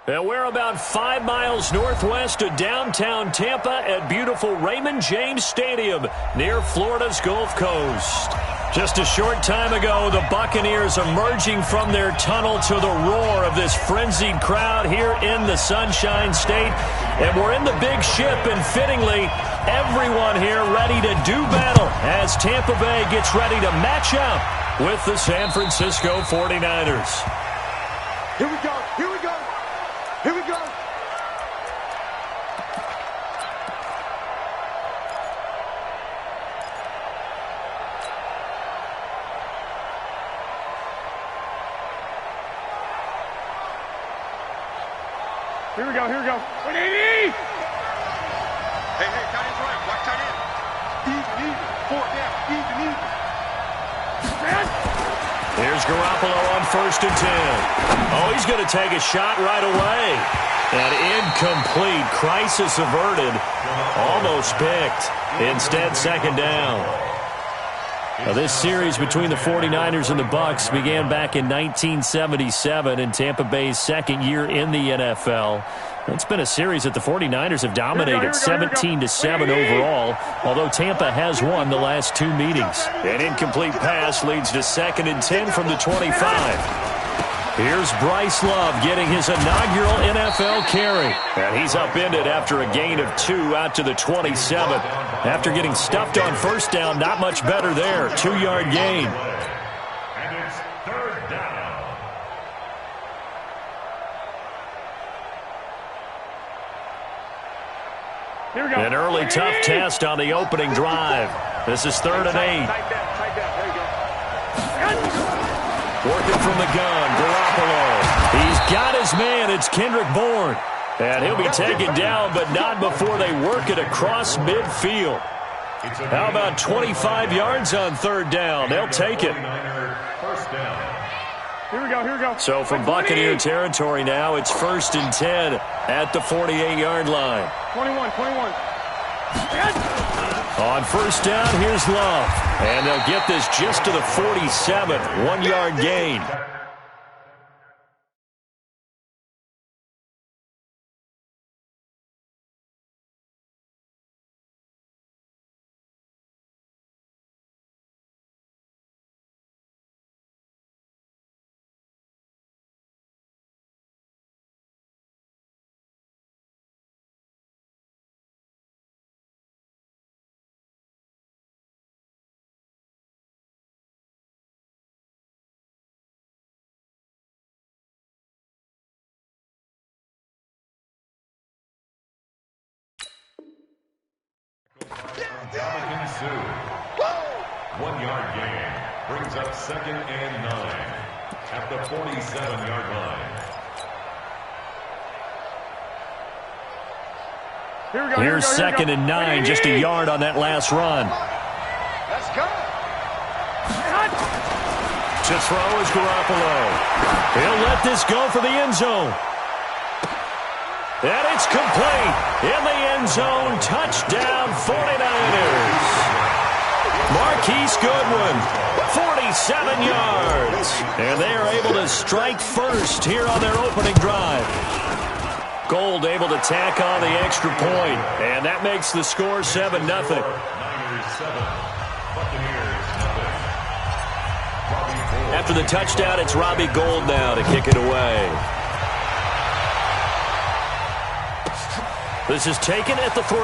And we're about 5 miles northwest of downtown Tampa at beautiful Raymond James Stadium near Florida's Gulf Coast. Just a short time ago, the Buccaneers emerging from their tunnel to the roar of this frenzied crowd here in the Sunshine State. And we're in the big ship, and fittingly, everyone here ready to do battle as Tampa Bay gets ready to match up with the San Francisco 49ers. Here we go, here we go. Here we go. Here we go, here we go. 180! Hey, tight end's right. Watch tight end. Even. 4 down. Even. Here's Garoppolo on 1st and 10. Oh, he's going to take a shot right away. And incomplete. Crisis averted. Almost picked. Instead, 2nd down. Now, this series between the 49ers and the Bucs began back in 1977 in Tampa Bay's 2nd year in the NFL. It's been a series that the 49ers have dominated 17-7 overall, although Tampa has won the last 2 meetings. An incomplete pass leads to 2nd and 10 from the 25. Here's Bryce Love getting his inaugural NFL carry. And he's upended after a gain of 2 out to the 27. After getting stuffed on 1st down, not much better there. 2-yard gain. And it's 3rd down. Here we go. An early tough test on the opening drive. This is 3rd and 8. Tight down. There you go. Working from the gun, Garoppolo. He's got his man. It's Kendrick Bourne. And he'll be taken down, but not before they work it across midfield. How about 25 yards on 3rd down? They'll take it. First down. Here we go, here we go. So from Buccaneer territory now, it's 1st and 10 at the 48-yard line. 21. On 1st down, here's Love. And they'll get this just to the 47, 1-yard gain. Dominican Sue. 1-yard gain. Brings up 2nd and 9 at the 47-yard line. Here we go. Here's 2nd and 9, just a yard on that last run. Let's go. To throw is Garoppolo. He'll let this go for the end zone. And it's complete. In the end zone, touchdown 49ers. Marquise Goodwin, 47 yards. And they are able to strike first here on their opening drive. Gold able to tack on the extra point. And that makes the score 7-0. Niners 7, Buccaneers 0. After the touchdown, it's Robbie Gould now to kick it away. This is taken at the 3.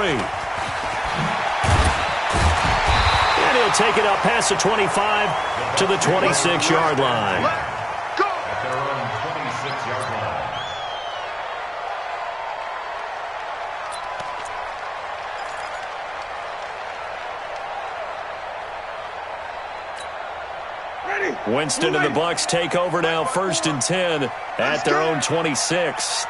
And he'll take it up past the 25 to the 26-yard line. At their own 26-yard line. Winston and the Bucs take over now, 1st and 10 at their own 26.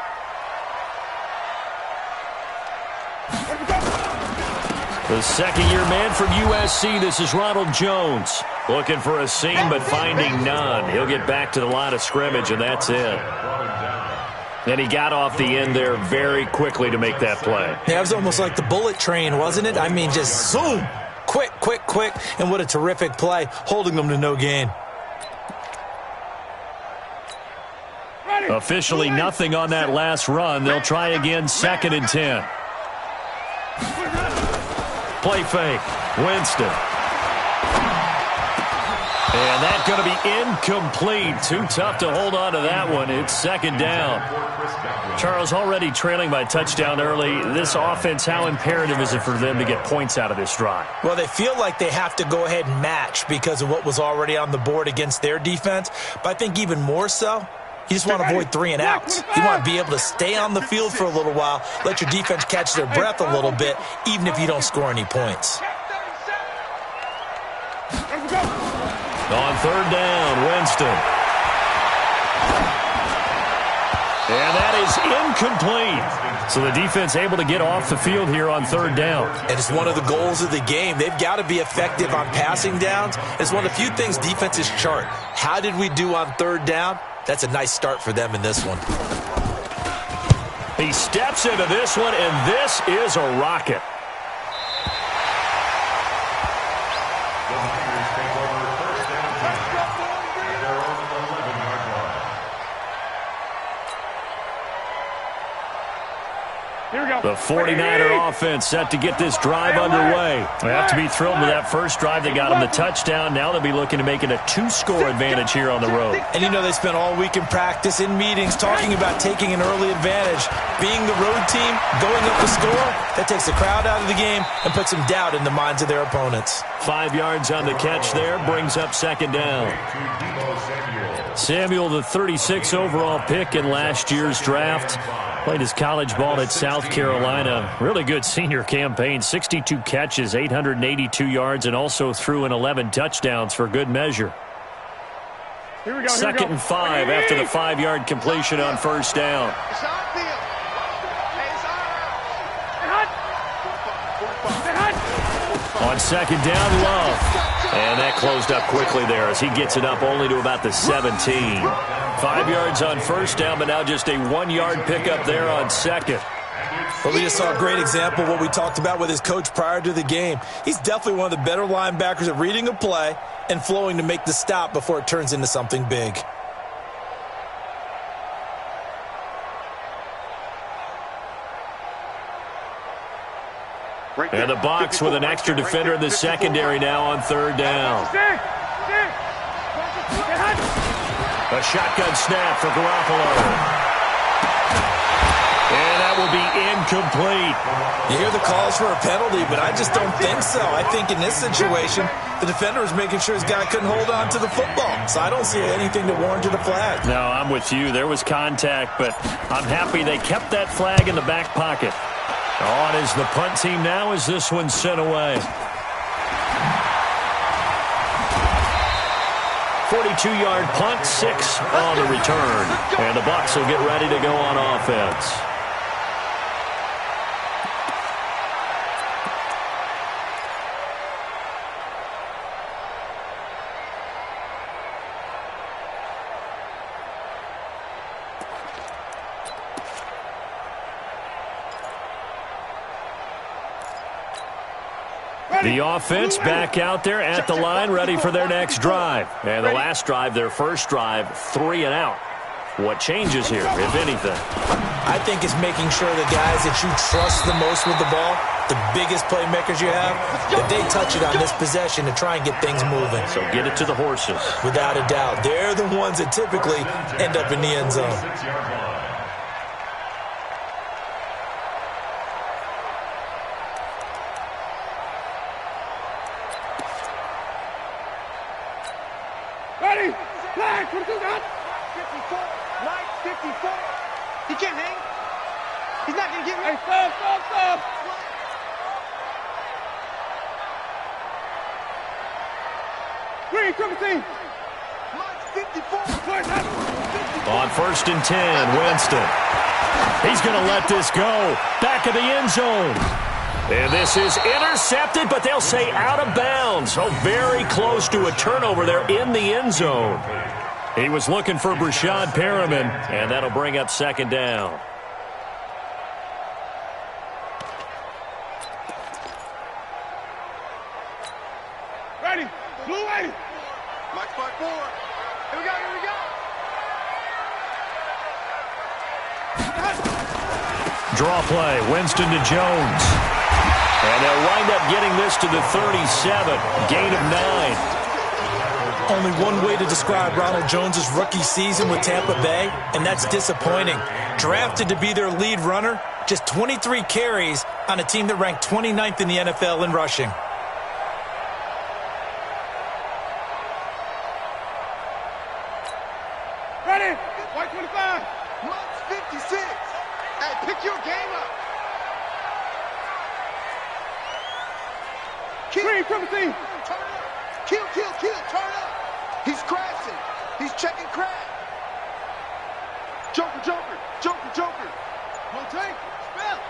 The 2nd-year man from USC, this is Ronald Jones. Looking for a seam, but finding none. He'll get back to the line of scrimmage, and that's it. And he got off the end there very quickly to make that play. Yeah, it was almost like the bullet train, wasn't it? I mean, just zoom. Quick, and what a terrific play, holding them to no gain. Officially nothing on that last run. They'll try again, 2nd and 10. Play fake. Winston. And that's going to be incomplete. Too tough to hold on to that one. It's 2nd down. Charles, already trailing by touchdown early. This offense, how imperative is it for them to get points out of this drive? Well, they feel like they have to go ahead and match because of what was already on the board against their defense. But I think even more so, you just want to avoid 3 and outs. You want to be able to stay on the field for a little while, let your defense catch their breath a little bit, even if you don't score any points. On 3rd down, Winston. And that is incomplete. So the defense able to get off the field here on 3rd down. And it's one of the goals of the game. They've got to be effective on passing downs. It's one of the few things defenses chart. How did we do on 3rd down? That's a nice start for them in this one. He steps into this one, and this is a rocket. The 49er offense set to get this drive underway. They have to be thrilled with that first drive that got them the touchdown. Now they'll be looking to make it a 2-score advantage here on the road. And you know they spent all week in practice, in meetings, talking about taking an early advantage. Being the road team, going up the score, that takes the crowd out of the game and puts some doubt in the minds of their opponents. 5 yards on the catch there, brings up 2nd down. Samuel, the 36 overall pick in last year's draft. Played his college ball at South Carolina. Really good senior campaign. 62 catches, 882 yards, and also threw in 11 touchdowns for good measure. Here we go. 2nd and 5 after the 5-yard completion on 1st down. On 2nd down, Love. And that closed up quickly there as he gets it up only to about the 17. 5 yards on 1st down, but now just a 1-yard pickup there on 2nd. Well, we just saw a great example of what we talked about with his coach prior to the game. He's definitely one of the better linebackers at reading a play and flowing to make the stop before it turns into something big. And the Bucs with an extra defender in the secondary now on 3rd down. A shotgun snap for Garoppolo. And that will be incomplete. You hear the calls for a penalty, but I just don't think so. I think in this situation, the defender was making sure his guy couldn't hold on to the football. So I don't see anything to warrant to the flag. No, I'm with you. There was contact, but I'm happy they kept that flag in the back pocket. On is the punt team now as this one's sent away. 42-yard punt, 6 on the return. And the Bucs will get ready to go on offense. The offense back out there at the line, ready for their next drive. And the last drive, their first drive, 3 and out. What changes here, if anything? I think it's making sure the guys that you trust the most with the ball, the biggest playmakers you have, that they touch it on this possession to try and get things moving. So get it to the horses. Without a doubt. They're the ones that typically end up in the end zone. Ready? Flag! What is that? 54. Line 54. He can't hang. He's not going to get me. Hey, stop. Green, come and see. Line 54. On 1st and 10, Winston. He's going to let this go. Back of the end zone. And this is intercepted, but they'll say out of bounds. Oh, very close to a turnover there in the end zone. He was looking for Brashad Perriman, and that'll bring up 2nd down. Ready? Blue ready. Mike 5-4. Here we go. Draw play, Winston to Jones. And they'll wind up getting this to the 37, gain of 9. Only one way to describe Ronald Jones' rookie season with Tampa Bay, and that's disappointing. Drafted to be their lead runner, just 23 carries on a team that ranked 29th in the NFL in rushing. Ready? White 25. Lux 56. Hey, pick your game up. Kill, turn up. Kill, turn up. He's crashing. He's checking crash. Joker. No take. Spell.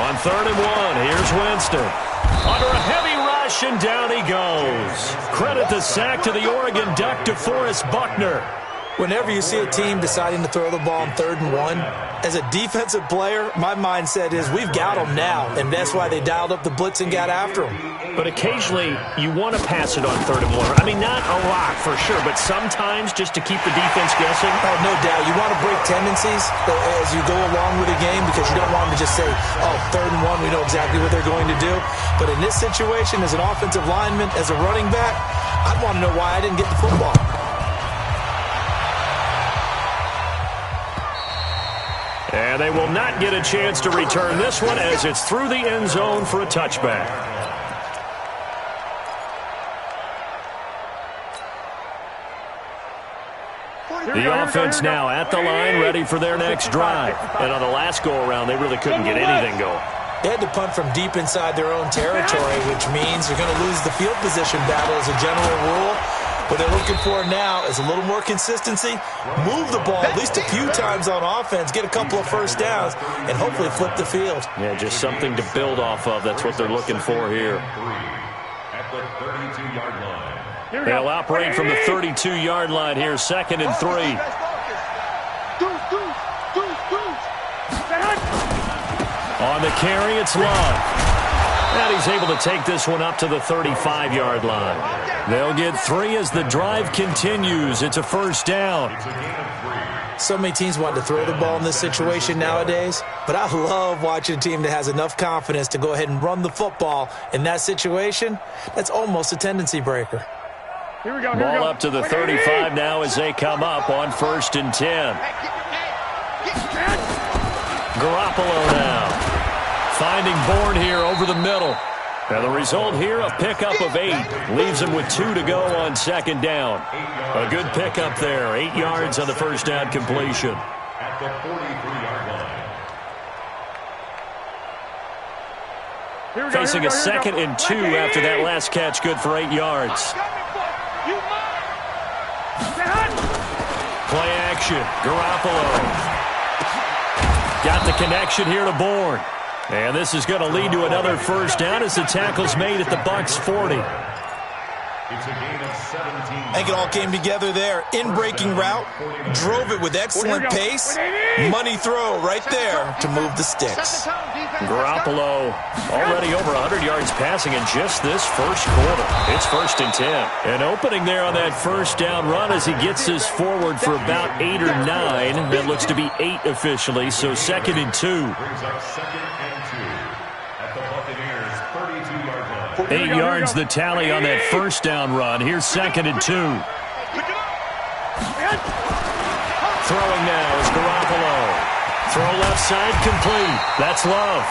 On 3rd and 1, here's Winston. Under a heavy rush, and down he goes. Credit the sack to the Oregon Duck, DeForest Buckner. Whenever you see a team deciding to throw the ball on 3rd and 1, as a defensive player, my mindset is we've got them now, and that's why they dialed up the blitz and got after them. But occasionally, you want to pass it on 3rd and 1. I mean, not a lot for sure, but sometimes just to keep the defense guessing. Oh, no doubt. You want to break tendencies as you go along with a game because you don't want them to just say, oh, 3rd and 1, we know exactly what they're going to do. But in this situation, as an offensive lineman, as a running back, I'd want to know why I didn't get the football. And they will not get a chance to return this one as it's through the end zone for a touchback. The offense now at the line, ready for their next drive. And on the last go-around, they really couldn't get anything going. They had to punt from deep inside their own territory, which means they're going to lose the field position battle as a general rule. What they're looking for now is a little more consistency, move the ball at least a few times on offense, get a couple of first downs, and hopefully flip the field. Yeah, just something to build off of. That's what they're looking for here. At the 32-yard line. They'll operate from the 32-yard line here, 2nd and 3. On the carry, it's Love. And he's able to take this one up to the 35-yard line. They'll get 3 as the drive continues. It's a first down. So many teams want to throw the ball in this situation nowadays, but I love watching a team that has enough confidence to go ahead and run the football. In that situation, that's almost a tendency breaker. Here we go. Ball up to the 35 now as they come up on 1st and 10. Garoppolo now. Finding Bourne here over the middle. And the result here, a pickup of 8. Leaves him with 2 to go on 2nd down. A good pickup there. 8 yards on the first down completion. At the 43-yard line. Facing a 2nd and 2 after that last catch. Good for 8 yards. Play action. Garoppolo. Got the connection here to Bourne. And this is going to lead to another first down as the tackle's made at the Bucs 40. It's a gain of 17. I think it all came together there. In-breaking route, drove it with excellent pace. Money throw right there to move the sticks. Garoppolo already over 100 yards passing in just this first quarter. It's 1st and 10. An opening there on that first down run as he gets this forward for about 8 or 9. That looks to be 8 officially, so 2nd and 2. Brings up 2nd and 2 at the Buccaneers 32-yard line. 8 yards the tally on that first down run. Here's 2nd and 2. Throwing now is Garoppolo. Throw left side complete. That's Love.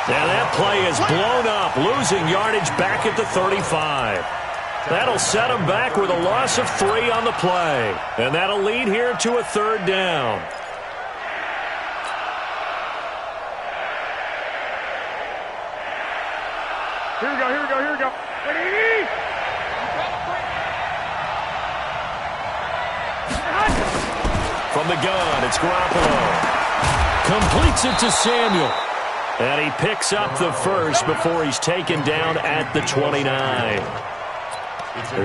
And that play is blown up, losing yardage back at the 35. That'll set him back with a loss of 3 on the play. And that'll lead here to a 3rd down. Here we go. Ready? From the gun, it's Garoppolo. Completes it to Samuel. And he picks up the first before he's taken down at the 29.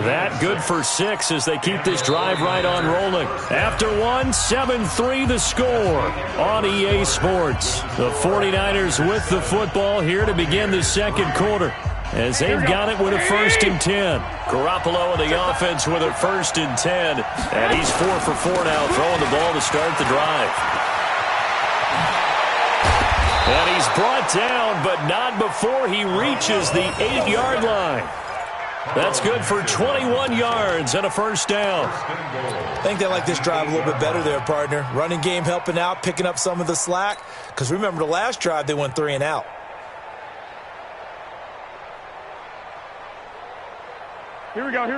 That good for 6 as they keep this drive right on rolling. After 1, 7-3 the score on EA Sports. The 49ers with the football here to begin the second quarter. as they've got it with a 1st and 10. Garoppolo and the offense with a 1st and 10. And he's 4 for 4 now, throwing the ball to start the drive. And he's brought down, but not before he reaches the 8-yard line. That's good for 21 yards and a 1st down. I think they like this drive a little bit better there, partner. Running game helping out, picking up some of the slack. Because remember, the last drive, they went 3 and out. Here we go. Wait,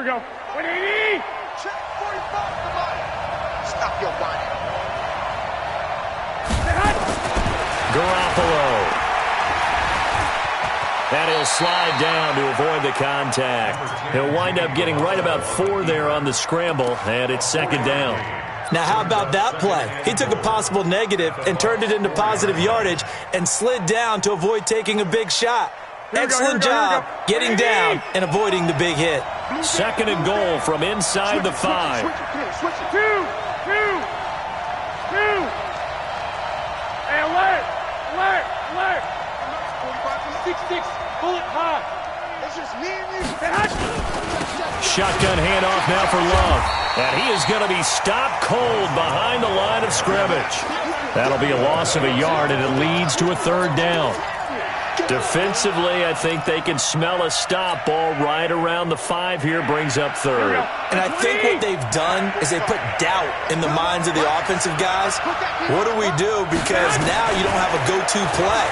check 45 the body. Stop your body. Garoppolo. And he'll slide down to avoid the contact. He'll wind up getting right about 4 there on the scramble, and it's 2nd down. Now, how about that play? He took a possible negative and turned it into positive yardage and slid down to avoid taking a big shot. Excellent job getting down and avoiding the big hit. 2nd and goal from inside the 5. Switch it. Two. Hey, alert. 6-6, bullet high. It's just me and you. Shotgun handoff now for Love. And he is going to be stopped cold behind the line of scrimmage. That'll be a loss of a yard, and it leads to a 3rd down. Defensively, I think they can smell a stop ball right around the 5 here, brings up 3rd. And I think what they've done is they put doubt in the minds of the offensive guys. What do we do? Because now you don't have a go-to play.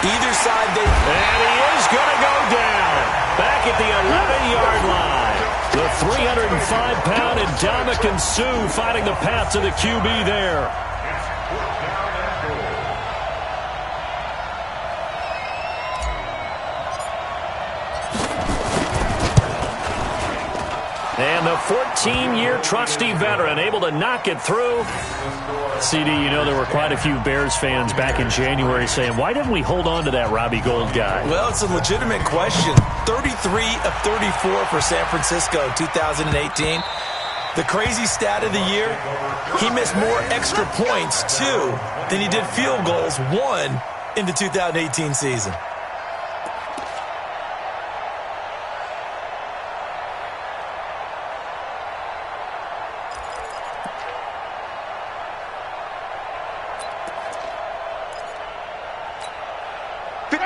Either side they... And he is going to go down. Back at the 11-yard line. The 305-pound Ndamukong Suh fighting the path to the QB there. And the 14-year trusty veteran able to knock it through. CD, you know there were quite a few Bears fans back in January saying, why didn't we hold on to that Robbie Gould guy? Well, it's a legitimate question. 33 of 34 for San Francisco 2018. The crazy stat of the year, he missed more extra points, 2, than he did field goals, 1, in the 2018 season.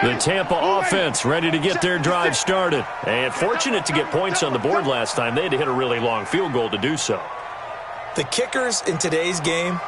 The Tampa offense ready to get their drive started. And fortunate to get points on the board last time. They had to hit a really long field goal to do so. The kickers in today's game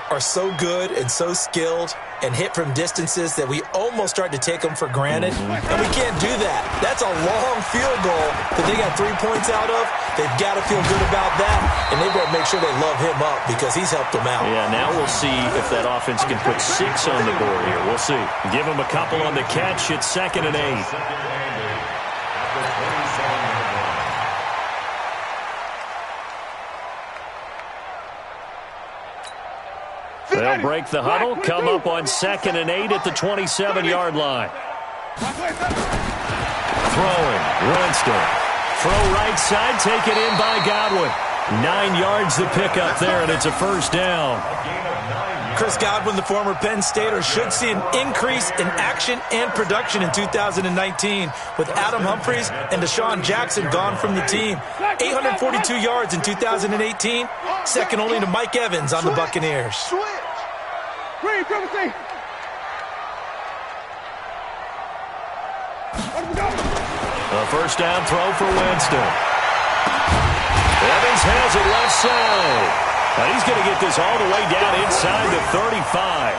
are so good and so skilled and hit from distances that we almost start to take them for granted. And we can't do that. That's a long field goal that they got 3 points out of. They've got to feel good about that, and they better make sure they love him up because he's helped them out. Yeah, now we'll see if that offense can put 6 on the board here. We'll see. Give them a couple on the catch. It's 2nd and 8. They'll break the huddle, come up on 2nd and 8 at the 27-yard line. Throwing, Winston. Throw right side, taken in by Godwin. 9 yards the pickup there, and it's a 1st down. Chris Godwin, the former Penn Stater, should see an increase in action and production in 2019 with Adam Humphries and Deshaun Jackson gone from the team. 842 yards in 2018, second only to Mike Evans on the Buccaneers. Green, privacy. A 1st down throw for Winston. Evans has it left side. Now he's going to get this all the way down inside the 35.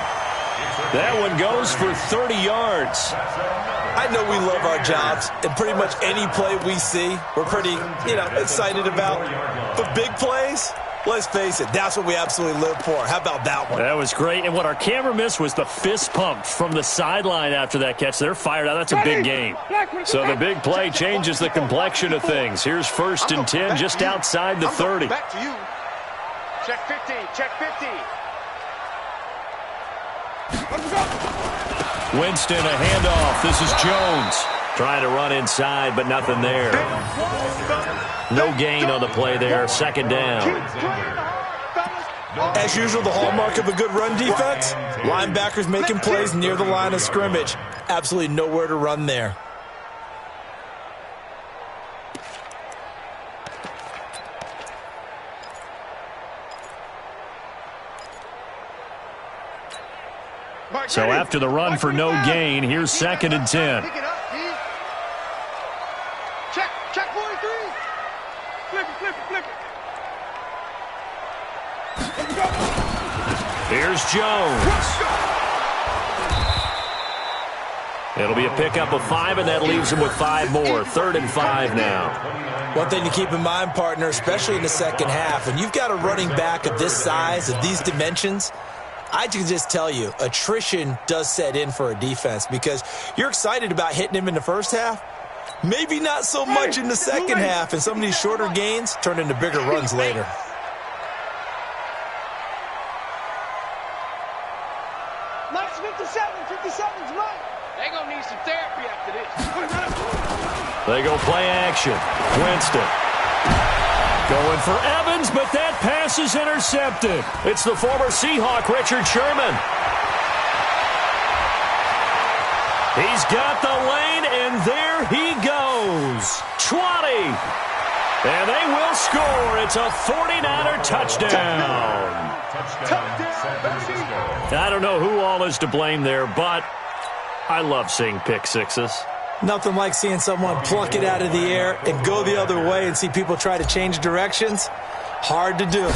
That one goes for 30 yards. I know we love our jobs, and pretty much any play we see, we're pretty, excited about. But big plays, let's face it, that's what we absolutely live for. How about that one? That was great. And what our camera missed was the fist pump from the sideline after that catch. They're fired out. That's a big game. So the big play changes the complexion of things. Here's 1st and 10 just outside the 30. Back to you. Check 50. Check 50. Winston, a handoff. This is Jones. Trying to run inside, but nothing there. No gain on the play there. 2nd down. As usual, the hallmark of a good run defense, linebackers making plays near the line of scrimmage. Absolutely nowhere to run there. So after the run for no gain, here's 2nd and 10. Pick it up, D. Check 43. Flip it. Here's Jones. It'll be a pickup of 5, and that leaves him with 5 more. 3rd and 5 now. One thing to keep in mind, partner, especially in the second half, when you've got a running back of this size, of these dimensions, I can just tell you, attrition does set in for a defense because you're excited about hitting him in the first half. Maybe not so much in the second half, and some of these shorter gains turn into bigger runs later. Nice 57's mine. They gonna need some therapy after this. They go play action. Winston going for Evans, but that pass is intercepted. It's the former Seahawk, Richard Sherman. He's got the lane, and there he goes. 20. And they will score. It's a 49er touchdown. I don't know who all is to blame there, but I love seeing pick sixes. Nothing like seeing someone pluck it out of the air and go the other way and see people try to change directions. Hard to do.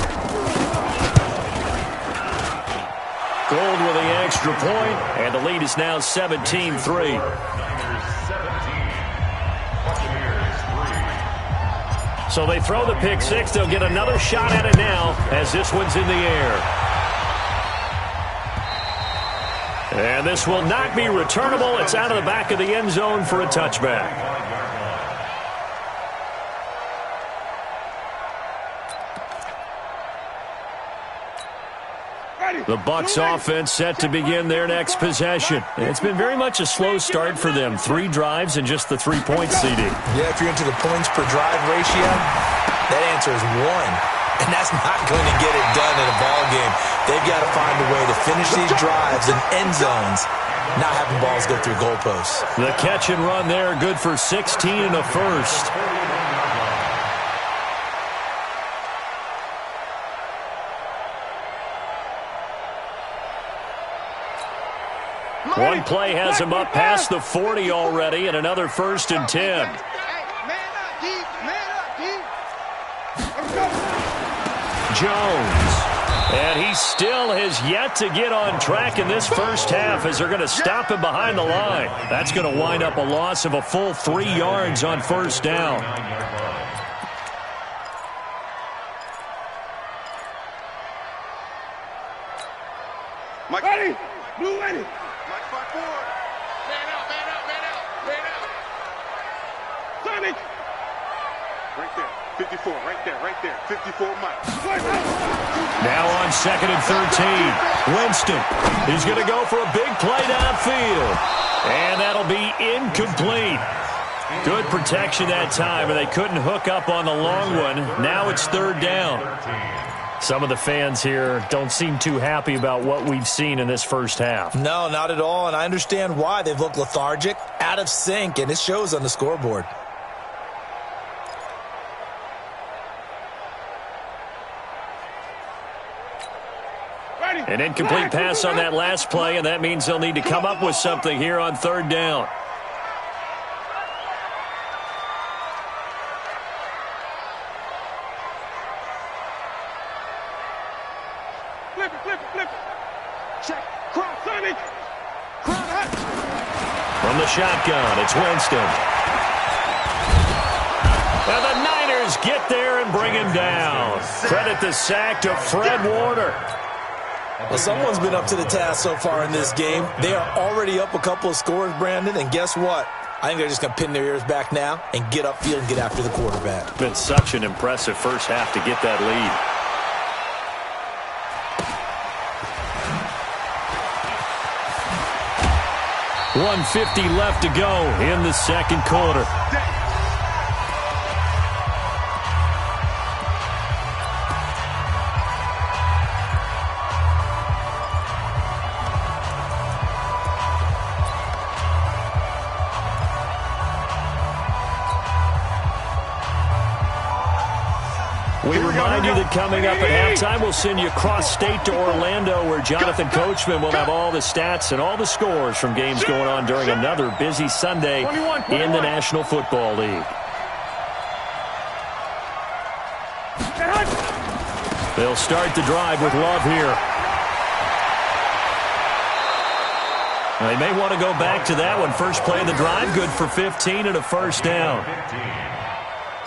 Gold with the extra point, and the lead is now 17-3. So they throw the pick six. They'll get another shot at it now as this one's in the air. And this will not be returnable. It's out of the back of the end zone for a touchback. The Bucs offense set to begin their next possession. It's been very much a slow start for them. 3 drives and just the 3-point CD. Yeah, if you're into the points per drive ratio, that answer is 1. And that's not going to get it done in a ball game. They've got to find a way to finish these drives in end zones, not having balls go through goalposts. The catch and run there, good for 16 and a first. One play has him up past the 40 already, and another 1st and 10. Jones. And he still has yet to get on track in this first half as they're going to stop him behind the line. That's going to wind up a loss of a full 3 yards on 1st down. Mike, ready? Blue ready. Mike, 5-4. Man out. Sonic. Right there. 54, right there. 54, Mike. Now on 2nd and 13. Winston. He's going to go for a big play downfield. And that'll be incomplete. Good protection that time, and they couldn't hook up on the long one. Now it's 3rd down. Some of the fans here don't seem too happy about what we've seen in this first half. No, not at all, and I understand why. They've looked lethargic, out of sync, and it shows on the scoreboard. An incomplete pass on that last play, and that means they'll need to come up with something here on 3rd down. Flip it. Check. Cross, Sonic. Cross hot. From the shotgun, it's Winston. And the Niners get there and bring him down. Credit the sack to Fred Warner. Well, someone's been up to the task so far in this game. They are already up a couple of scores, Brandon, and guess what? I think they're just going to pin their ears back now and get upfield and get after the quarterback. Been such an impressive first half to get that lead. .150 left to go in the second quarter. We remind you that coming up at halftime, we'll send you cross-state to Orlando, where Jonathan Coachman will have all the stats and all the scores from games going on during another busy Sunday in the National Football League. They'll start the drive with Love here. They may want to go back to that one. First play of the drive, good for 15 and a first down.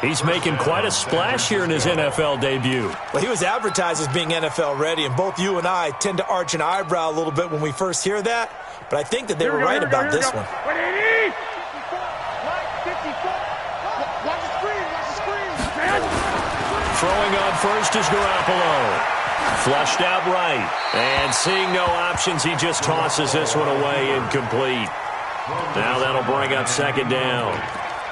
He's making quite a splash here in his NFL debut. Well, he was advertised as being NFL ready, and both you and I tend to arch an eyebrow a little bit when we first hear that, but I think that they were right about this one. Throwing on first is Garoppolo. Flushed out right. And seeing no options, he just tosses this one away, incomplete. Now that'll bring up second down.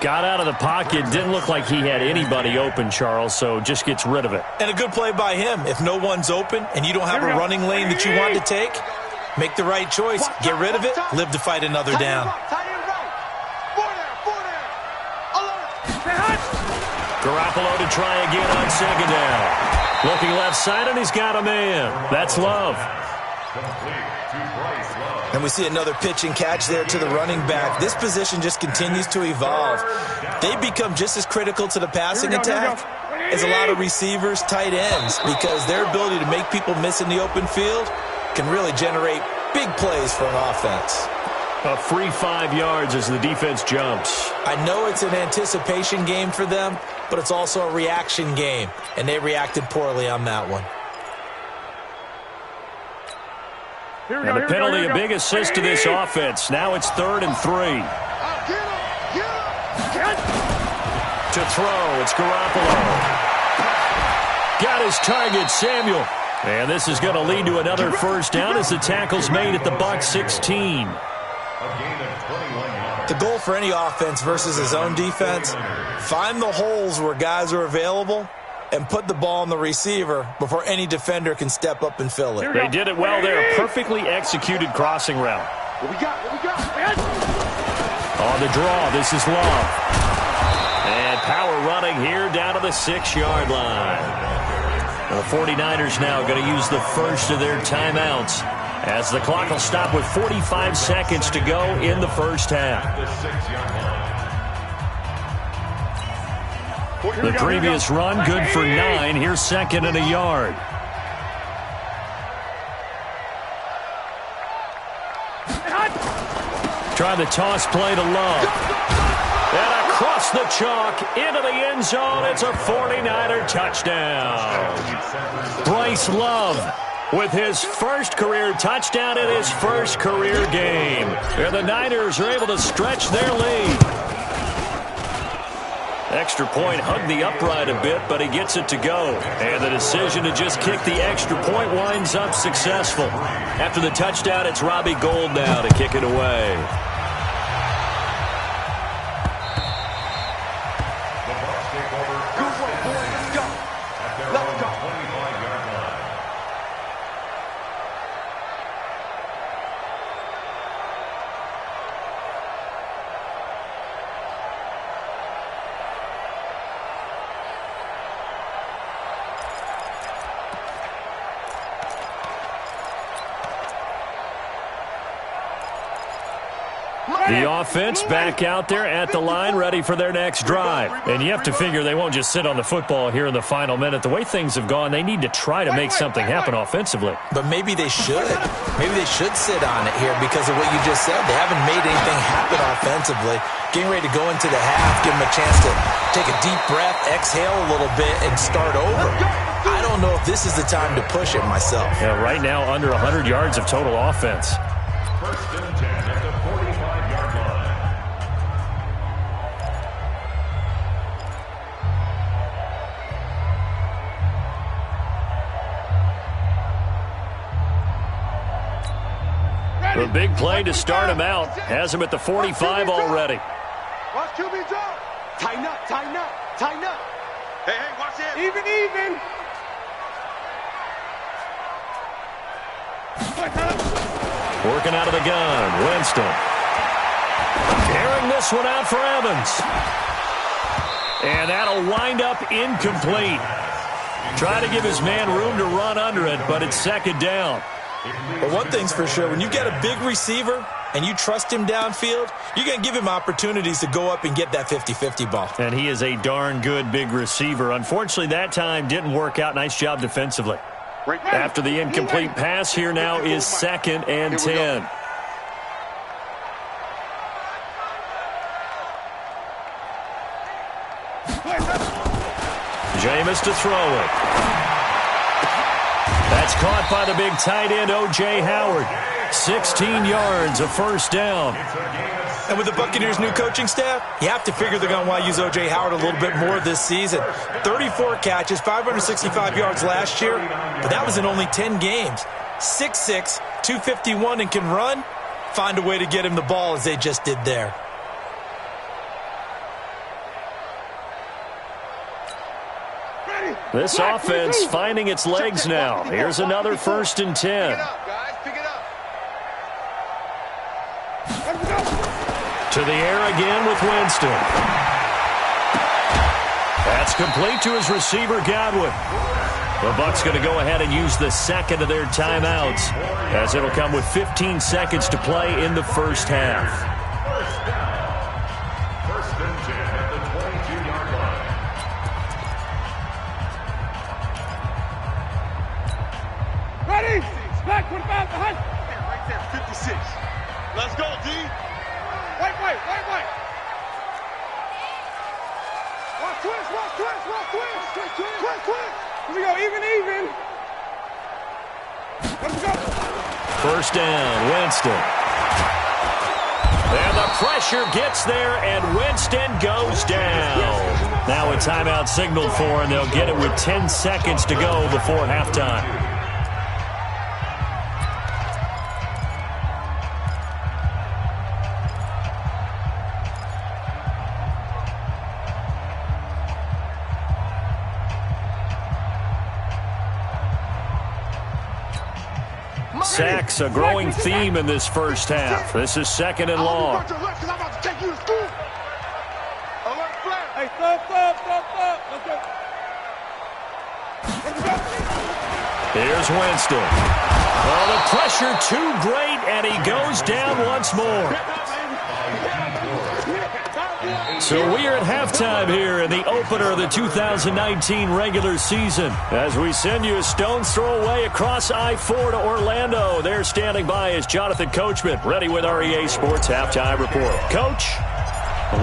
Got out of the pocket. Didn't look like he had anybody open, Charles, so just gets rid of it. And a good play by him. If no one's open and you don't have a running lane that you want to take, make the right choice. Get rid of it. Live to fight another down. Garoppolo to try again on second down. Looking left side, and he's got a man. That's Love. And we see another pitch and catch there to the running back. This position just continues to evolve. They become just as critical to the passing attack as a lot of receivers, tight ends, because their ability to make people miss in the open field can really generate big plays for an offense. A free 5 yards as the defense jumps. I know it's an anticipation game for them, but it's also a reaction game, and they reacted poorly on that one. And a penalty, a big assist to this offense. Now it's 3rd and 3. To throw, it's Garoppolo. Got his target, Samuel. And this is going to lead to another first down as the tackle's made at the Bucs 16. The goal for any offense versus his own defense, find the holes where guys are available and put the ball on the receiver before any defender can step up and fill it. They did it well there. Perfectly executed crossing route. What we got? On the draw, this is Love. And power running here down to the 6-yard line. The 49ers now going to use the first of their timeouts, as the clock will stop with 45 seconds to go in the first half. The previous run, good for 9. Here's 2nd and a yard. Try the toss play to Love. And across the chalk into the end zone. It's a 49er touchdown. Bryce Love with his first career touchdown in his first career game. And the Niners are able to stretch their lead. Extra point hugged the upright a bit, but he gets it to go. And the decision to just kick the extra point winds up successful. After the touchdown, it's Robbie Gould now to kick it away. The offense back out there at the line, ready for their next drive. And you have to figure they won't just sit on the football here in the final minute. The way things have gone, they need to try to make something happen offensively. But maybe they should. Maybe they should sit on it here because of what you just said. They haven't made anything happen offensively. Getting ready to go into the half, give them a chance to take a deep breath, exhale a little bit, and start over. I don't know if this is the time to push it myself. Yeah, right now under 100 yards of total offense. First and 10 at the 45-yard line. The big play to start him out. Has him at the 45 already. Watch QB drop. Tighten up, tighten up, tighten up. Hey, watch it. Even. Working out of the gun, Winston. Carrying this one out for Evans. And that'll wind up incomplete. Try to give his man room to run under it, but it's second down. But one thing's for sure, when you get a big receiver and you trust him downfield, you're going to give him opportunities to go up and get that 50-50 ball. And he is a darn good big receiver. Unfortunately, that time didn't work out. Nice job defensively. After the incomplete pass, here now is 2nd and 10. Jameis to throw it. That's caught by the big tight end, O.J. Howard. 16 yards, a first down. And with the Buccaneers' new coaching staff, you have to figure they're going to want to use O.J. Howard a little bit more this season. 34 catches, 565 yards last year, but that was in only 10 games. 6'6", 251, and can run. Find a way to get him the ball as they just did there. This offense finding its legs now. Here's another 1st and 10. Pick it up, guys. Pick it up. To the air again with Winston. That's complete to his receiver, Godwin. The Bucs going to go ahead and use the second of their timeouts, as it'll come with 15 seconds to play in the first half. First and 10 at the 22-yard line. Ready? Back 25 behind. Right there, 56. Let's go, D. White. Watch twist. Here we go, even. Let's go. First down, Winston. And the pressure gets there, and Winston goes down. Now a timeout signaled for, and they'll get it with 10 seconds to go before halftime. Sacks, a growing theme in this first half. This is 2nd and long. Hey, stop. Here's Winston. Oh, the pressure too great, and he goes down once more. So we are at halftime here in the opener of the 2019 regular season. As we send you a stone's throw away across I-4 to Orlando. There standing by is Jonathan Coachman, ready with our EA Sports Halftime Report. Coach,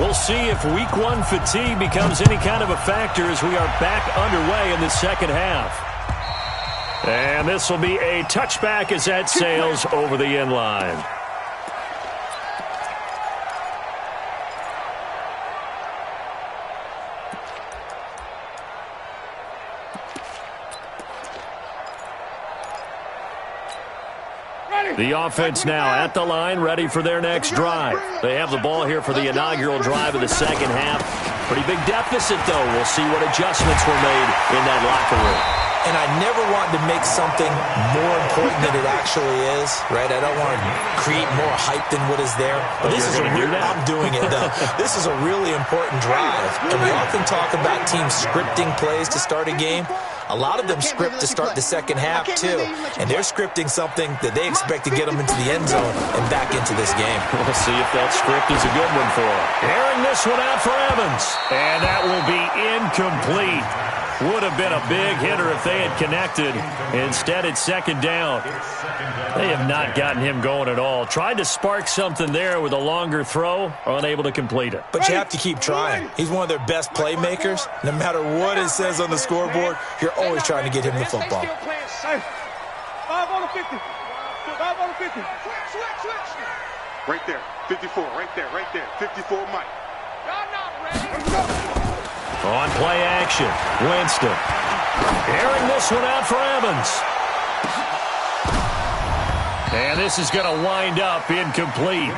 we'll see if Week 1 fatigue becomes any kind of a factor as we are back underway in the second half. And this will be a touchback as that sails over the end line. The offense now at the line, ready for their next drive. They have the ball here for the inaugural drive of the second half. Pretty big deficit, though. We'll see what adjustments were made in that locker room. And I never wanted to make something more important than it actually is, right? I don't want to create more hype than what is there. But this is I'm doing it, though. This is a really important drive. And we often talk about teams scripting plays to start a game. A lot of them script to start the second half, too. And they're scripting something that they expect to get them into the end zone and back into this game. We'll see if that script is a good one for them. Airing this one out for Evans. And that will be incomplete. Would have been a big hitter if they had connected. Instead, it's second down. They have not gotten him going at all. Tried to spark something there with a longer throw, unable to complete it. But you have to keep trying. He's one of their best playmakers. No matter what it says on the scoreboard, you're always trying to get him the football. 5 on the 50. 5 on the 50. Switch. Right there. 54. Right there. 54 Mike. Y'all not ready. On play action, Winston. Airing this one out for Evans. And this is going to wind up incomplete.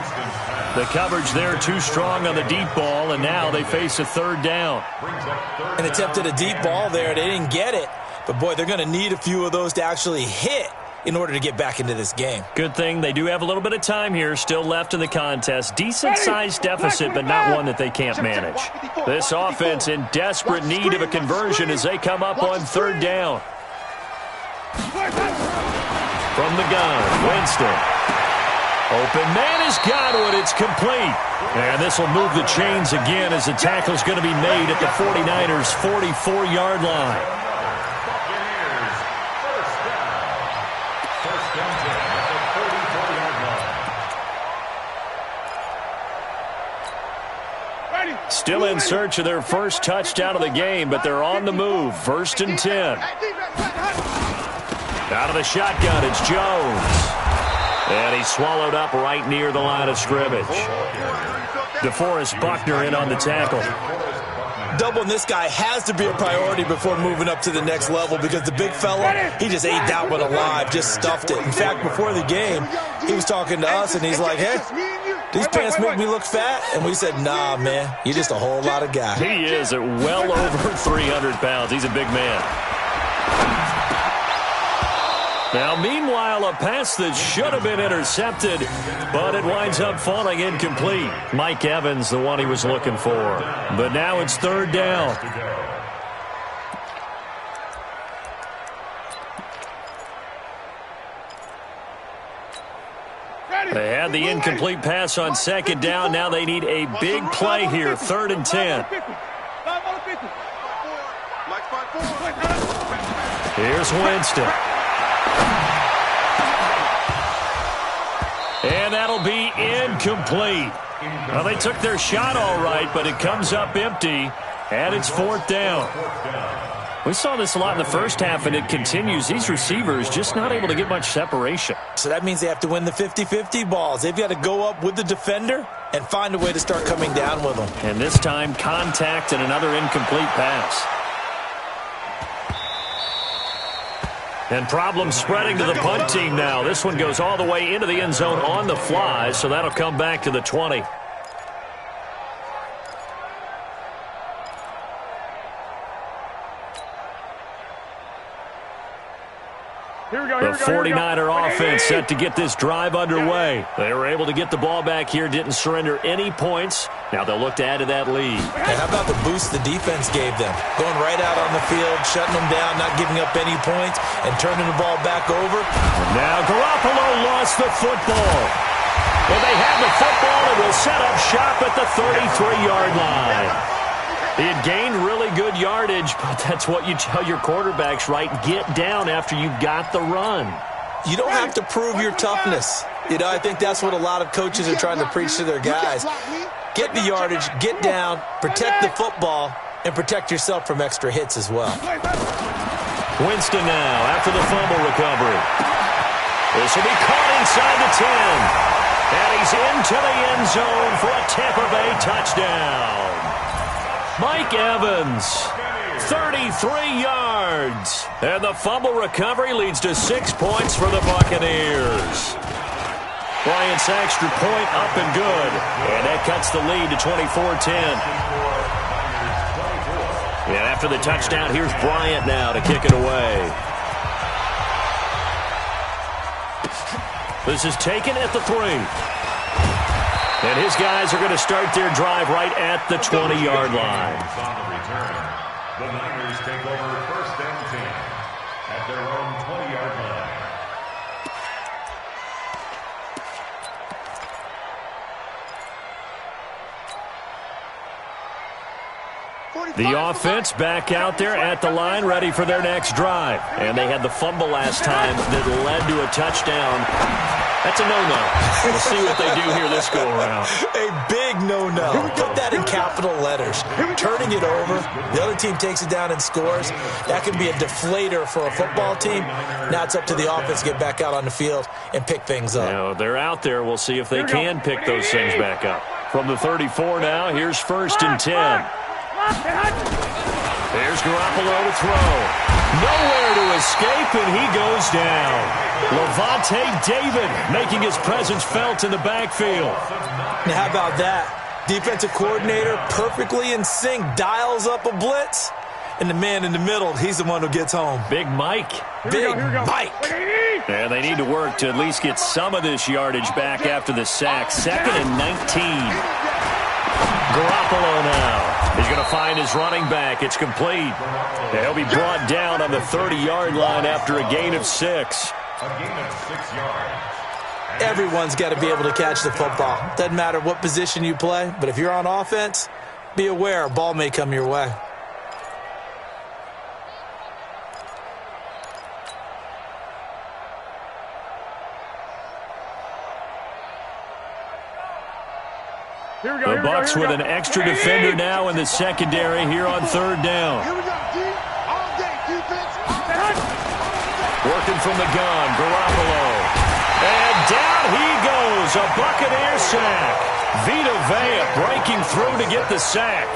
The coverage there too strong on the deep ball, and now they face a third down. An attempt at a deep ball there. They didn't get it. But, boy, they're going to need a few of those to actually hit in order to get back into this game. Good thing they do have a little bit of time here still left in the contest. Decent-sized deficit, but not one that they can't manage. This offense in desperate need of a conversion as they come up on third down. From the gun, Winston. Open man has got it. It's complete. And this will move the chains again as the tackle's going to be made at the 49ers' 44-yard line. Still in search of their first touchdown of the game, but they're on the move. 1st and 10. Out of the shotgun, it's Jones. And he's swallowed up right near the line of scrimmage. DeForest Buckner in on the tackle. Doubling this guy has to be a priority before moving up to the next level because the big fella, he just ate that one alive, just stuffed it. In fact, before the game, he was talking to us, and he's like, hey, these pants make me look fat? And we said, nah, man, you're just a whole lot of guy. He is at well over 300 pounds. He's a big man. Now, meanwhile, a pass that should have been intercepted, but it winds up falling incomplete. Mike Evans, the one he was looking for. But now it's third down. They had the incomplete pass on second down. Now they need a big play here. 3rd and 10. Here's Winston. And that'll be incomplete. Well, they took their shot all right, but it comes up empty, and it's 4th down. We saw this a lot in the first half, and it continues. These receivers just not able to get much separation. So that means they have to win the 50-50 balls. They've got to go up with the defender and find a way to start coming down with them. And this time, contact and another incomplete pass. And problems spreading to the punt team now. This one goes all the way into the end zone on the fly, so that'll come back to the 20. The 49er offense set to get this drive underway. They were able to get the ball back here, didn't surrender any points. Now they'll look to add to that lead. And how about the boost the defense gave them? Going right out on the field, shutting them down, not giving up any points, and turning the ball back over. Now Garoppolo lost the football. Well, they have the football and will set up shop at the 33-yard line. He had gained really good yardage, but that's what you tell your quarterbacks, right? Get down after you got the run. You don't have to prove your toughness. You know, I think that's what a lot of coaches are trying to preach to their guys. Get the yardage, get down, protect the football, and protect yourself from extra hits as well. Winston now after the fumble recovery. This will be caught inside the 10. And he's into the end zone for a Tampa Bay touchdown. Mike Evans, 33 yards. And the fumble recovery leads to 6 points for the Buccaneers. Bryant's extra point up and good. And that cuts the lead to 24-10. And after the touchdown, here's Bryant now to kick it away. This is taken at the 3. And his guys are going to start their drive right at the 20-yard line. On the return, the Niners take over 1st and 10 at their own 20-yard line. The offense back out there at the line, ready for their next drive. And they had the fumble last time that led to a touchdown. That's a no-no. We'll see what they do here this go-around. A big no-no. Put that in capital letters. Turning it over, the other team takes it down and scores. That can be a deflator for a football team. Now it's up to the offense to get back out on the field and pick things up. You know, they're out there. We'll see if they can pick those things back up. From the 34 now, here's 1st and 10. There's Garoppolo to throw. Nowhere to escape, and he goes down. Levante David making his presence felt in the backfield. Now, how about that? Defensive coordinator perfectly in sync, dials up a blitz. and the man in the middle, he's the one who gets home. Big Mike. Big Mike. And they need to work to at least get some of this yardage back after the sack. 2nd and 19. Garoppolo now. He's going to find his running back. It's complete. And he'll be brought down on the 30-yard line after a gain of 6. A gain of 6 yards. Everyone's got to be able to catch the football. Doesn't matter what position you play, but if you're on offense, be aware a ball may come your way. The Bucs with an extra defender now in the secondary here on 3rd down. Here we go, D. All day, defense. Working from the gun, Garoppolo. And down he goes, a Buccaneer sack. Vita Vea breaking through to get the sack.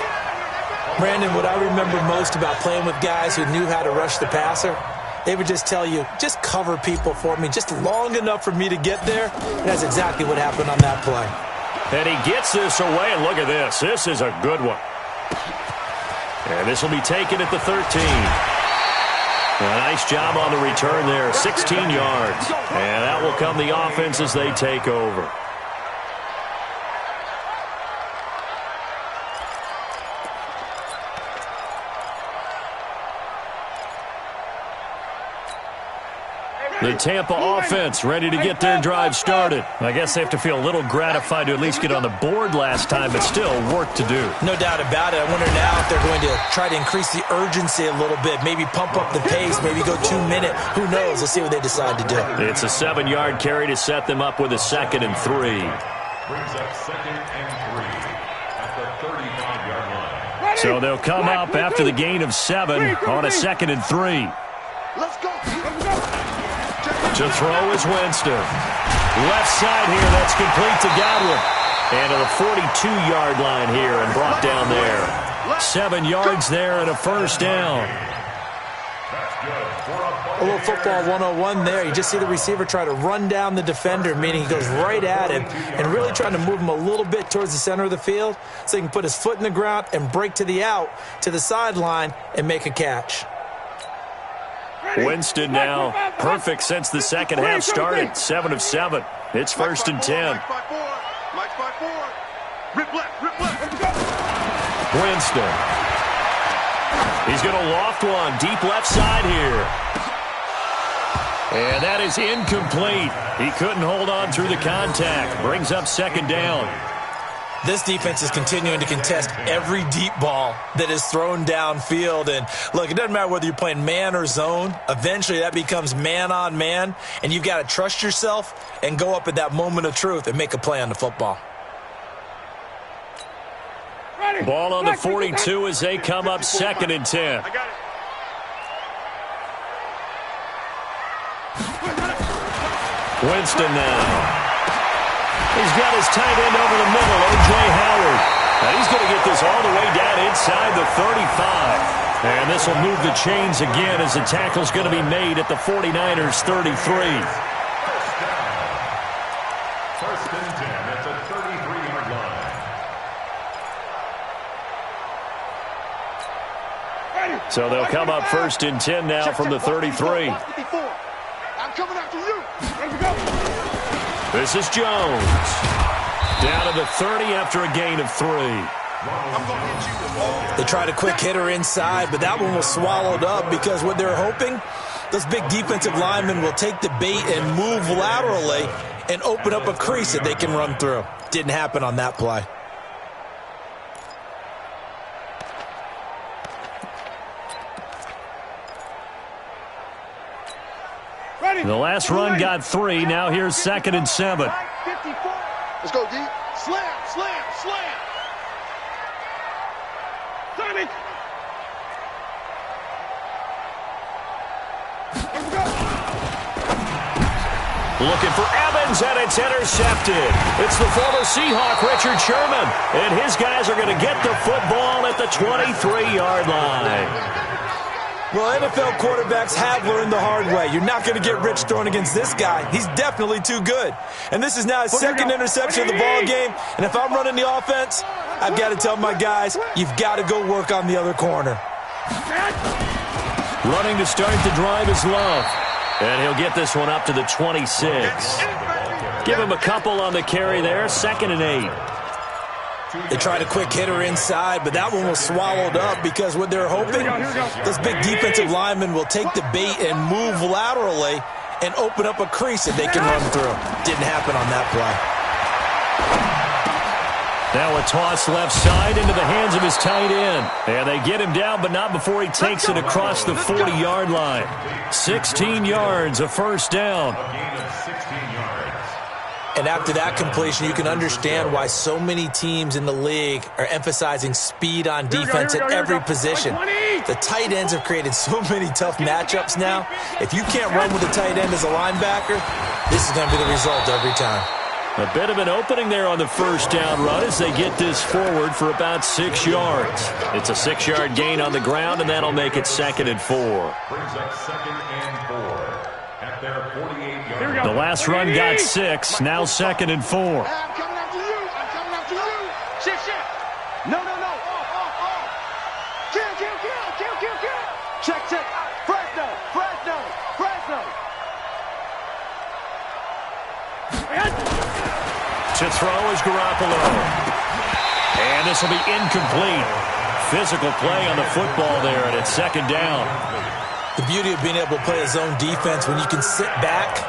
Brandon, what I remember most about playing with guys who knew how to rush the passer, they would just tell you, just cover people for me, just long enough for me to get there. And that's exactly what happened on that play. And he gets this away, and look at this. This is a good one. And this will be taken at the 13. A nice job on the return there, 16 yards. And that will come the offense as they take over. The Tampa offense ready to get their drive started. I guess they have to feel a little gratified to at least get on the board last time, but still work to do. No doubt about it. I wonder now if they're going to try to increase the urgency a little bit, maybe pump up the pace, maybe go 2 minute. Who knows? Let's see what they decide to do. It's a 7-yard carry to set them up with a 2nd and 3. Brings up 2nd and 3 at the 35-yard line. So they'll come up after the gain of 7 on a 2nd and 3. Let's go. To throw is Winston. Left side here, that's complete to Godwin. And to the 42-yard line here and brought down there. 7 yards there and a 1st down. A little football 101 there. You just see the receiver try to run down the defender, meaning he goes right at him and really trying to move him a little bit towards the center of the field so he can put his foot in the ground and break to the out, to the sideline, and make a catch. Winston now perfect since the second half started. 7 of 7. It's 1st and 10. Winston. He's going to loft one deep left side here. And that is incomplete. He couldn't hold on through the contact. Brings up 2nd down. This defense is continuing to contest every deep ball that is thrown downfield. And, look, it doesn't matter whether you're playing man or zone. Eventually that becomes man-on-man, and you've got to trust yourself and go up at that moment of truth and make a play on the football. Ball on the 42 as they come up 2nd and 10. Winston now. He's got his tight end over the middle, O.J. Howard. Now he's going to get this all the way down inside the 35. And this will move the chains again as the tackle's going to be made at the 49ers' 33. First and 10 at the 33-yard line. So they'll come up 1st and 10 now from the 33. I'm coming after you. Let's go. This is Jones. Down to the 30 after a gain of 3. They tried a quick hitter inside, but that one was swallowed up because what they're hoping, those big defensive linemen will take the bait and move laterally and open up a crease that they can run through. Didn't happen on that play. The last run got 3. Now here's 2nd and 7. Let's go, D. Slam, slam, slam. Sonic. Let's go. Looking for Evans, and it's intercepted. It's the former Seahawk, Richard Sherman. And his guys are going to get the football at the 23-yard line. Well, NFL quarterbacks have learned the hard way. You're not going to get rich throwing against this guy. He's definitely too good. And this is now his 2nd interception of the ball game. And if I'm running the offense, I've got to tell my guys, you've got to go work on the other corner. Running to start the drive is Love. And he'll get this one up to the 26. Give him a couple on the carry there. 2nd and 8. They tried a quick hitter inside, but that one was swallowed up because what they're hoping, those big defensive linemen will take the bait and move laterally and open up a crease that they can run through. Didn't happen on that play. Now a toss left side into the hands of his tight end. And they get him down, but not before he takes it across the 40-yard line. 16 yards, a first down. And after that completion, you can understand why so many teams in the league are emphasizing speed on defense at every position. The tight ends have created so many tough matchups now. If you can't run with a tight end as a linebacker, this is going to be the result every time. A bit of an opening there on the first down run as they get this forward for about 6 yards. It's a 6-yard gain on the ground, and that'll make it 2nd and 4. Brings up 2nd and 4 at their 48-yard. The last run got 6, now 2nd and 4. I'm coming after you. I'm coming after you. Shift. No. Kill. Check. Fresno. To throw is Garoppolo. And this will be incomplete. Physical play on the football there, and it's 2nd down. The beauty of being able to play a zone defense, when you can sit back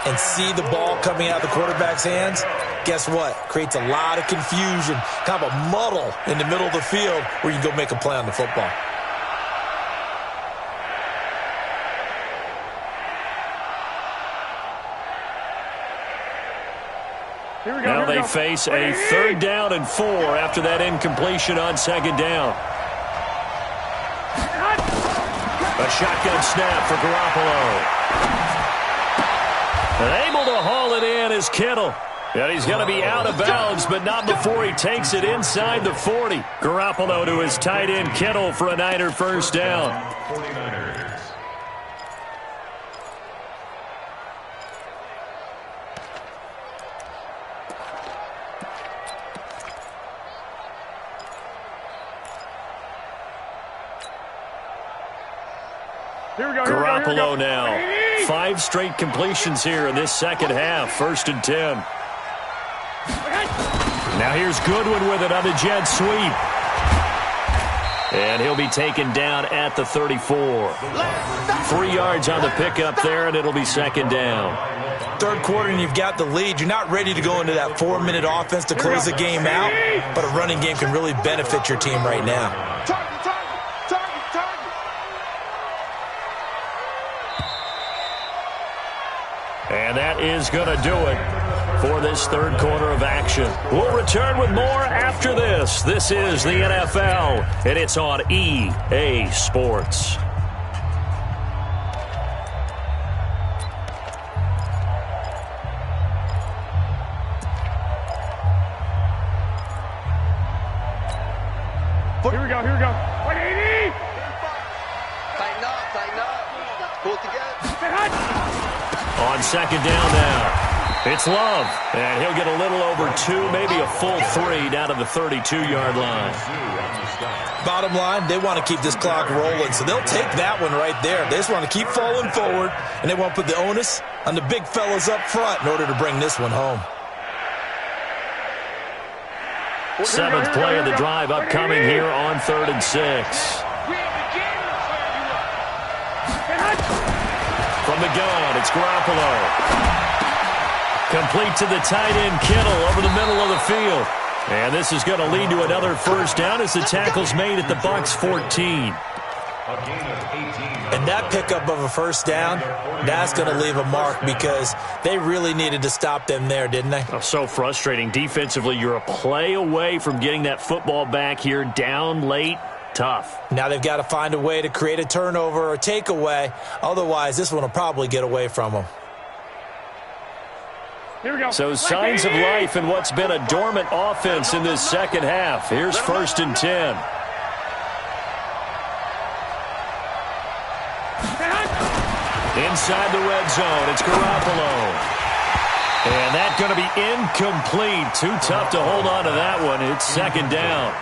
and see the ball coming out of the quarterback's hands, guess what? Creates a lot of confusion, kind of a muddle in the middle of the field where you can go make a play on the football. Now they face a 3rd down and 4 after that incompletion on 2nd down. A shotgun snap for Garoppolo. And able to haul it in is Kittle. And he's going to be out of bounds, but not before he takes it inside the 40. Garoppolo to his tight end Kittle for a Niner first down. 49ers. Garoppolo now. 5 straight completions here in this second half. 1st and 10. Now here's Goodwin with it on the jet sweep. And he'll be taken down at the 34. 3 yards on the pickup there, and it'll be 2nd down. 3rd quarter and you've got the lead. You're not ready to go into that 4-minute offense to close the game out, but a running game can really benefit your team right now. And that is going to do it for this 3rd quarter of action. We'll return with more after this. This is the NFL, and it's on EA Sports. Here we go. 180. Tighten up. Pull it together. On 2nd down now, it's Love, and he'll get a little over 2, maybe a full 3 down to the 32-yard line. Bottom line, they want to keep this clock rolling, so they'll take that one right there. They just want to keep falling forward, and they want to put the onus on the big fellas up front in order to bring this one home. 7th play of the drive upcoming here on 3rd and 6. From the gun, it's Garoppolo. Complete to the tight end, Kittle, over the middle of the field. And this is going to lead to another first down as the tackle's made at the Bucs 14. And that pickup of a first down, that's going to leave a mark because they really needed to stop them there, didn't they? Oh, so frustrating. Defensively, you're a play away from getting that football back here down late. Tough. Now they've got to find a way to create a turnover or takeaway. Otherwise, this one will probably get away from them. Here we go. So signs of life in what's been a dormant offense in this second half. Here's 1st and 10. Inside the red zone, it's Garoppolo. And that's going to be incomplete. Too tough to hold on to that one. It's 2nd down.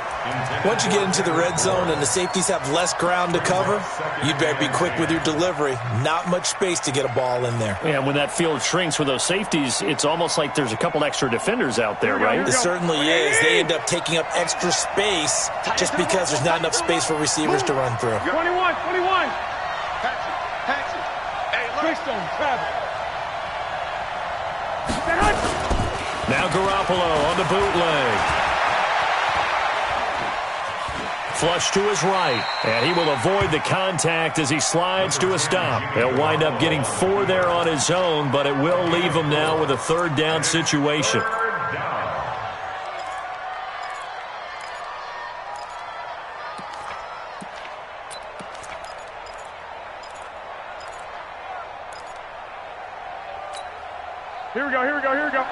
Once you get into the red zone and the safeties have less ground to cover, you'd better be quick with your delivery. Not much space to get a ball in there. And when that field shrinks with those safeties, it's almost like there's a couple extra defenders out there, right? It certainly is. They end up taking up extra space just because there's not enough space for receivers to run through. 21. Patch it. Hey, Greystone, grab it. Now Garoppolo on the bootleg. Flush to his right, and he will avoid the contact as he slides to a stop. He'll wind up getting 4 there on his own, but it will leave him now with a third down situation. Here we go.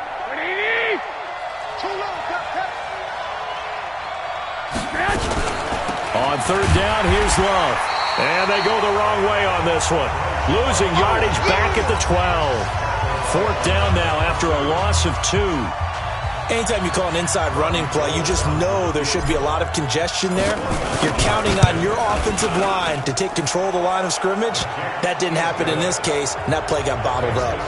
Too low, On third down, here's Love. And they go the wrong way on this one. Losing yardage back at the 12. Fourth down now after a loss of 2. Anytime you call an inside running play, you just know there should be a lot of congestion there. You're counting on your offensive line to take control of the line of scrimmage. That didn't happen in this case, and that play got bottled up.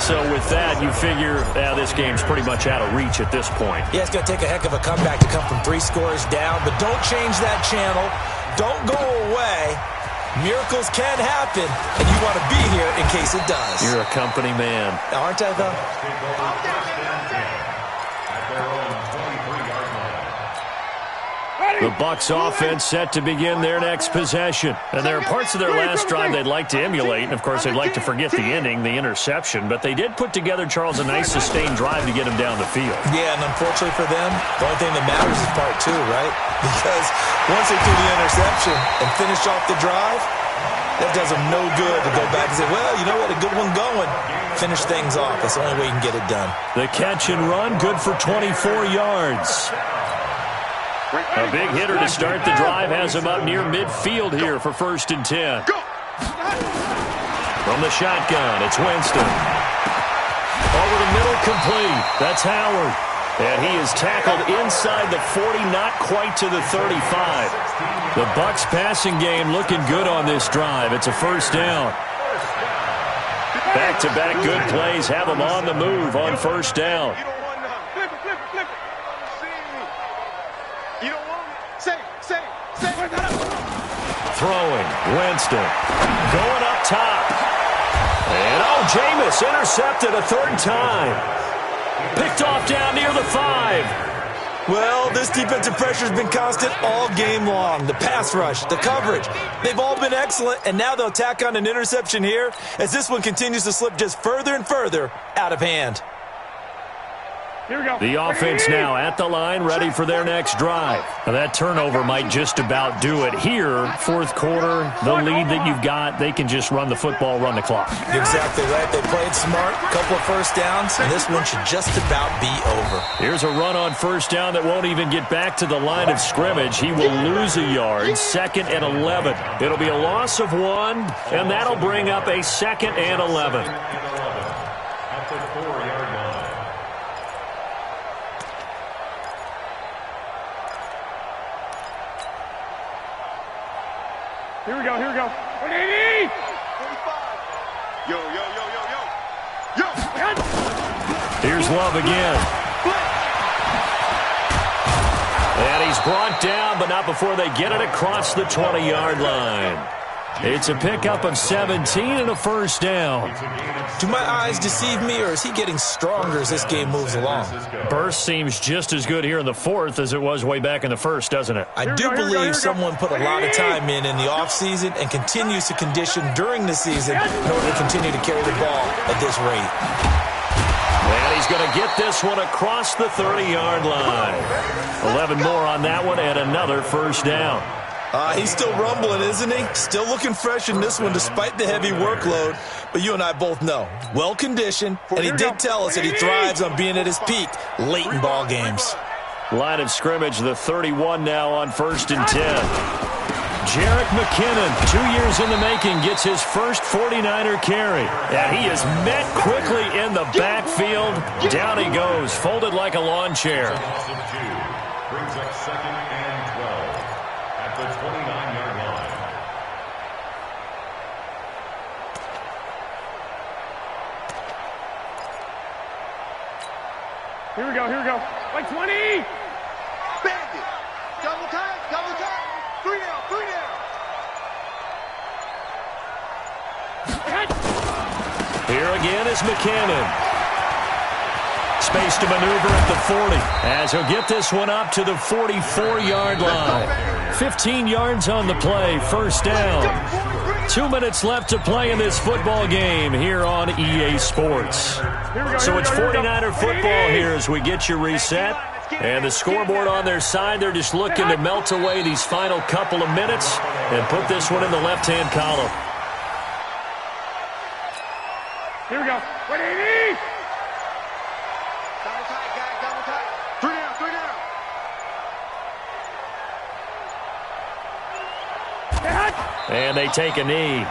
So with that, you figure this game's pretty much out of reach at this point. Yeah, it's going to take a heck of a comeback to come from 3 scores down, but don't change that channel. Don't go away. Miracles can happen, and you want to be here in case it does. You're a company man. Aren't I, though? The Bucs offense set to begin their next possession. And there are parts of their last drive they'd like to emulate. And, of course, they'd like to forget the ending, the interception. But they did put together, Charles, a nice sustained drive to get him down the field. Yeah, and unfortunately for them, the only thing that matters is part 2, right? Because once they threw the interception and finished off the drive, that does them no good to go back and say, well, you know what, a good one going. Finish things off. That's the only way you can get it done. The catch and run, good for 24 yards. A big hitter to start the drive has him up near midfield here for 1st and 10. From the shotgun, it's Winston. Over the middle, complete. That's Howard. And he is tackled inside the 40, not quite to the 35. The Bucs passing game looking good on this drive. It's a 1st down. Back-to-back good plays have them on the move on 1st down. Throwing, Winston, going up top. And, Jameis intercepted a 3rd time. Picked off down near the 5. Well, this defensive pressure has been constant all game long. The pass rush, the coverage, they've all been excellent, and now they'll tack on an interception here as this one continues to slip just further and further out of hand. Here we go. The offense now at the line, ready for their next drive. Now that turnover might just about do it here. 4th quarter, the lead that you've got, they can just run the football, run the clock. Exactly right. They played smart, couple of 1st downs, and this one should just about be over. Here's a run on 1st down that won't even get back to the line of scrimmage. He will lose a yard, 2nd and 11. It'll be a loss of 1, and that'll bring up a 2nd and 11. At the 4-yard line. Here we go. 180! 45. Yo. Here's Love again. And he's brought down, but not before they get it across the 20-yard line. It's a pickup of 17 and a 1st down. Do my eyes deceive me, or is he getting stronger as this game moves along? Burst seems just as good here in the 4th as it was way back in the 1st, doesn't it? I do believe someone put a lot of time in the offseason and continues to condition during the season in order to continue to carry the ball at this rate. And he's going to get this one across the 30-yard line. 11 more on that one and another 1st down. He's still rumbling, isn't he? Still looking fresh in this one despite the heavy workload. But you and I both know, well-conditioned, and he did tell us that he thrives on being at his peak late in ball games. Line of scrimmage, the 31 now on 1st and 10. Jerick McKinnon, 2 years in the making, gets his first 49er carry. And he is met quickly in the backfield. Down he goes, folded like a lawn chair. Brings up 2nd and 12 at the 29-yard line. Here we go. Like 20. Bandit. Double time. 3 down. Here again is McCannon. Space to maneuver at the 40 as he'll get this one up to the 44-yard line. 15 yards on the play, first down. 2 minutes left to play in this football game here on EA Sports. So it's 49er football here as we get you reset. And the scoreboard on their side, they're just looking to melt away these final couple of minutes and put this one in the left-hand column. Here we go. 180. Double tight, guys. Double tight. 3 down. And they take a knee.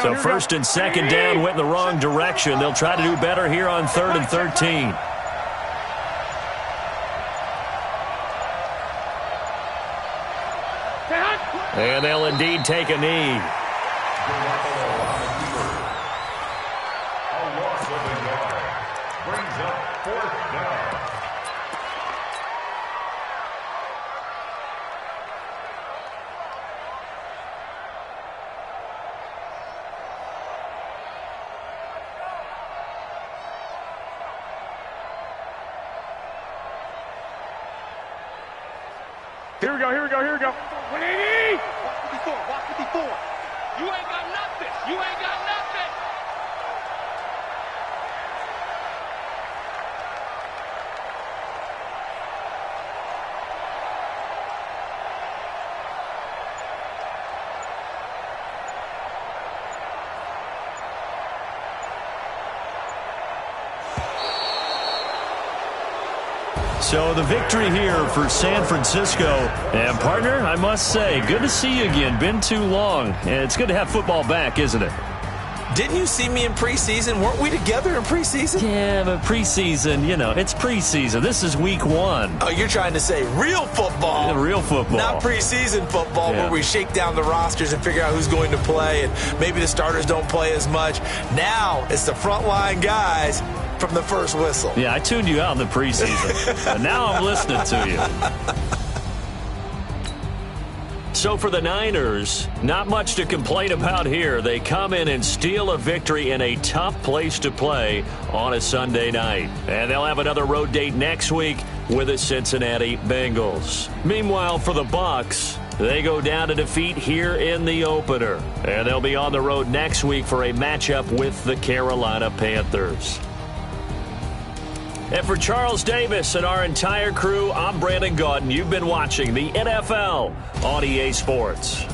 So first and second down went in the wrong direction. They'll try to do better here on 3rd and 13. And they'll indeed take a knee. A loss of a yard. Brings up 4th down. Here we go. 180. Watch 54. You ain't got nothing. So the victory here for San Francisco. And, partner, I must say, good to see you again. Been too long. And it's good to have football back, isn't it? Didn't you see me in preseason? Weren't we together in preseason? Yeah, but preseason, it's preseason. This is week 1. Oh, you're trying to say real football. Yeah, real football. Not preseason football where we shake down the rosters and figure out who's going to play, and maybe the starters don't play as much. Now it's the frontline guys from the first whistle. Yeah, I tuned you out in the preseason. But now I'm listening to you. So for the Niners, not much to complain about here. They come in and steal a victory in a tough place to play on a Sunday night. And they'll have another road date next week with the Cincinnati Bengals. Meanwhile, for the Bucs, they go down to defeat here in the opener. And they'll be on the road next week for a matchup with the Carolina Panthers. And for Charles Davis and our entire crew, I'm Brandon Gaudin. You've been watching the NFL on EA Sports.